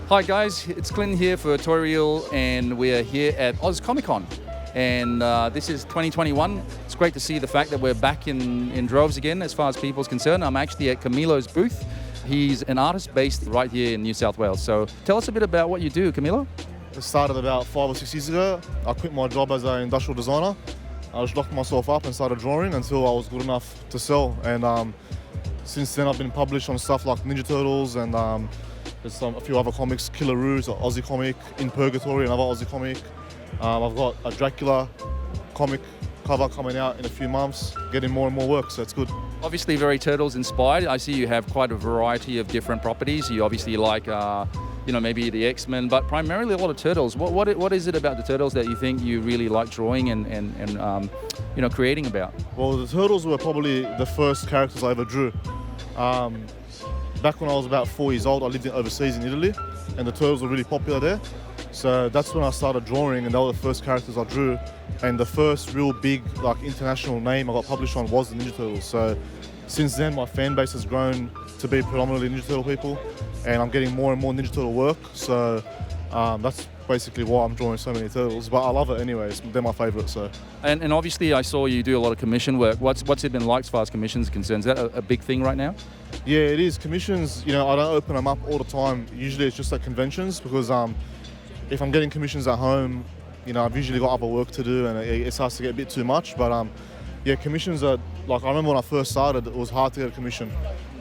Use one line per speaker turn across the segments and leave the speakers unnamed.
Hi guys, it's Clint here for Toy Reel, and we're here at Oz Comic Con. And this is 2021. It's great to see the fact that we're back in droves again as far as people's concerned. I'm actually at Camillo's booth. He's an artist based right here in New South Wales. So tell us a bit about what you do, Camillo.
It started about 5 or 6 years ago. I quit my job as an industrial designer. I just locked myself up and started drawing until I was good enough to sell. And since then I've been published on stuff like Ninja Turtles and there's a few other comics, Killaroo's, an Aussie comic, In Purgatory, another Aussie comic. I've got a Dracula comic cover coming out in a few months, getting more and more work, so it's good.
Obviously very Turtles inspired. I see you have quite a variety of different properties. You obviously like, maybe the X-Men, but primarily a lot of Turtles. What is it about the Turtles that you think you really like drawing and creating about?
Well, the Turtles were probably the first characters I ever drew. Back when I was about 4 years old, I lived overseas in Italy, and the Turtles were really popular there. So that's when I started drawing, and they were the first characters I drew. And the first real big, international name I got published on was the Ninja Turtles. So since then, my fan base has grown to be predominantly Ninja Turtle people, and I'm getting more and more Ninja Turtle work. So that's basically why I'm drawing so many Turtles. But I love it anyways. They're my favourite. So.
And obviously, I saw you do a lot of commission work. What's it been like as far as commissions are concerned? Is that a big thing right now?
Yeah, it is. Commissions, I don't open them up all the time. Usually it's just at conventions because if I'm getting commissions at home, I've usually got other work to do and it starts to get a bit too much. But commissions are, I remember when I first started, it was hard to get a commission,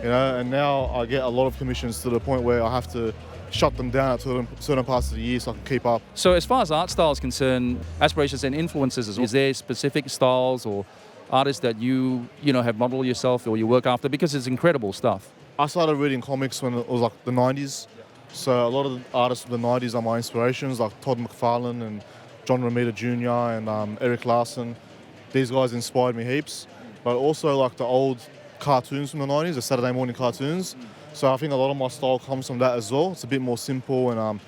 and now I get a lot of commissions to the point where I have to shut them down at certain parts of the year so I can keep up.
So as far as art style is concerned, aspirations and influences, is there specific styles or artists that you have modeled yourself or you work after? Because it's incredible stuff.
I started reading comics when it was the 90s. So a lot of the artists of the 90s are my inspirations, like Todd McFarlane and John Romita Jr. and Eric Larson. These guys inspired me heaps. But also the old cartoons from the 90s, the Saturday morning cartoons. So I think a lot of my style comes from that as well. It's a bit more simple and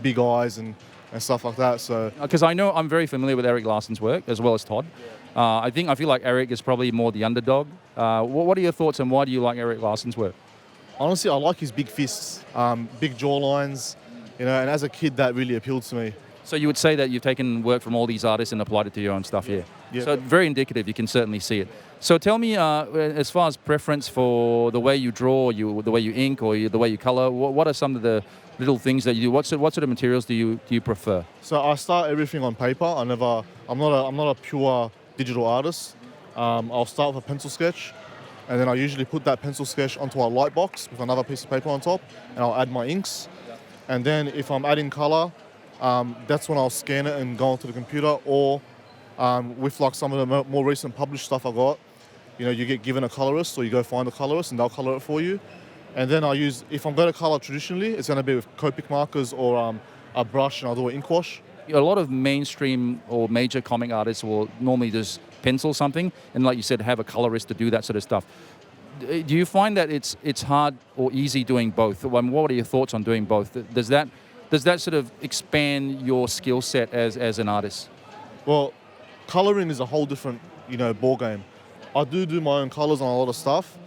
big eyes and stuff like that. So
because I know I'm very familiar with Eric Larson's work as well as Todd. I feel like Eric is probably more the underdog. What are your thoughts and why do you like Eric Larson's work?
Honestly, I like his big fists, big jawlines, and as a kid that really appealed to me.
So you would say that you've taken work from all these artists and applied it to your own stuff here.
Yeah.
So very indicative, you can certainly see it. So tell me, as far as preference for the way you draw, the way you ink or the way you color, what are some of the little things that you do? What sort of materials do you prefer?
So I start everything on paper. I'm not a pure digital artist. I'll start with a pencil sketch, and then I usually put that pencil sketch onto a light box with another piece of paper on top, and I'll add my inks. And then if I'm adding color, that's when I'll scan it and go onto the computer, or with some of the more recent published stuff I got, you get given a colorist or you go find a colorist and they'll color it for you. And then if I'm going to color traditionally, it's going to be with Copic markers or a brush, and I'll do an ink wash.
A lot of mainstream or major comic artists will normally just pencil something and, like you said, have a colorist to do that sort of stuff. Do you find that it's hard or easy doing both? What are your thoughts on doing both? Does that sort of expand your skill set as an artist?
Well, coloring is a whole different, ball game. I do my own colors on a lot of stuff,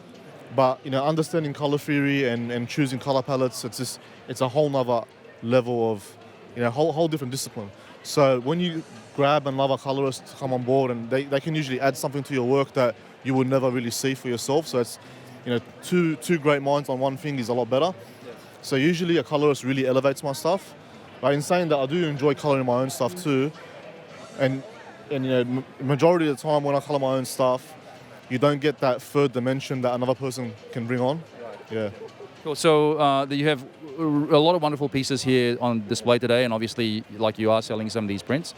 but understanding color theory and choosing color palettes, it's a whole nother level of, whole different discipline. So when you grab another colorist to come on board, and they can usually add something to your work that you would never really see for yourself. So it's, two great minds on one thing is a lot better. Yeah. So usually a colorist really elevates my stuff. But in saying that, I do enjoy coloring my own stuff too. And majority of the time when I color my own stuff, you don't get that third dimension that another person can bring on. Right. Yeah.
Cool. So you have a lot of wonderful pieces here on display today, and obviously, like you are selling some of these prints.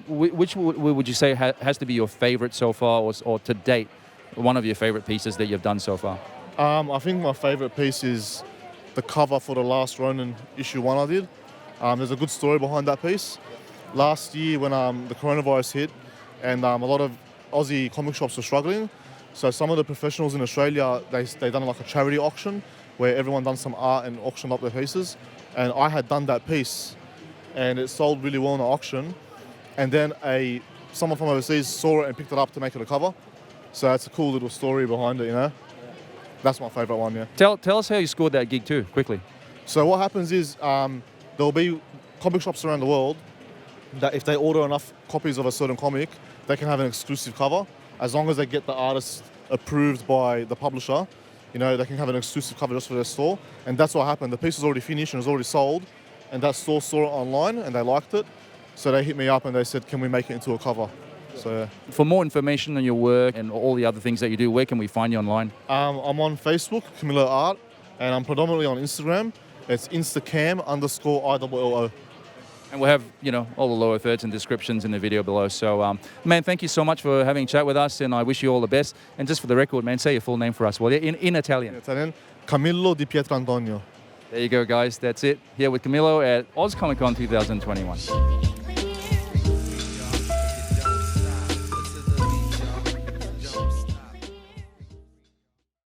Which would you say has to be your favorite so far, or to date, one of your favorite pieces that you've done so far?
I think my favorite piece is the cover for the last Ronin issue 1 I did. There's a good story behind that piece. Last year when the coronavirus hit and a lot of Aussie comic shops were struggling, so some of the professionals in Australia, they done a charity auction where everyone done some art and auctioned up their pieces, and I had done that piece and it sold really well in the auction, and then someone from overseas saw it and picked it up to make it a cover. So that's a cool little story behind it, That's my favourite one, yeah.
Tell us how you scored that gig too, quickly.
So what happens is there'll be comic shops around the world that if they order enough copies of a certain comic, they can have an exclusive cover. As long as they get the artist approved by the publisher, you know, they can have an exclusive cover just for their store. And that's what happened. The piece was already finished and was already sold, and that store saw it online and they liked it. So they hit me up and they said, can we make it into a cover? So
For more information on your work and all the other things that you do, where can we find you online?
I'm on Facebook, Camillo Art, and I'm predominantly on Instagram. It's instacam_IOO.
And we'll have, you know, all the lower thirds and descriptions in the video below. So, man, thank you so much for having a chat with us, and I wish you all the best. And just for the record, man, say your full name for us, will you? In Italian.
Italian, Camillo Di Pietrantonio.
There you go, guys. That's it. Here with Camillo at Oz Comic Con 2021.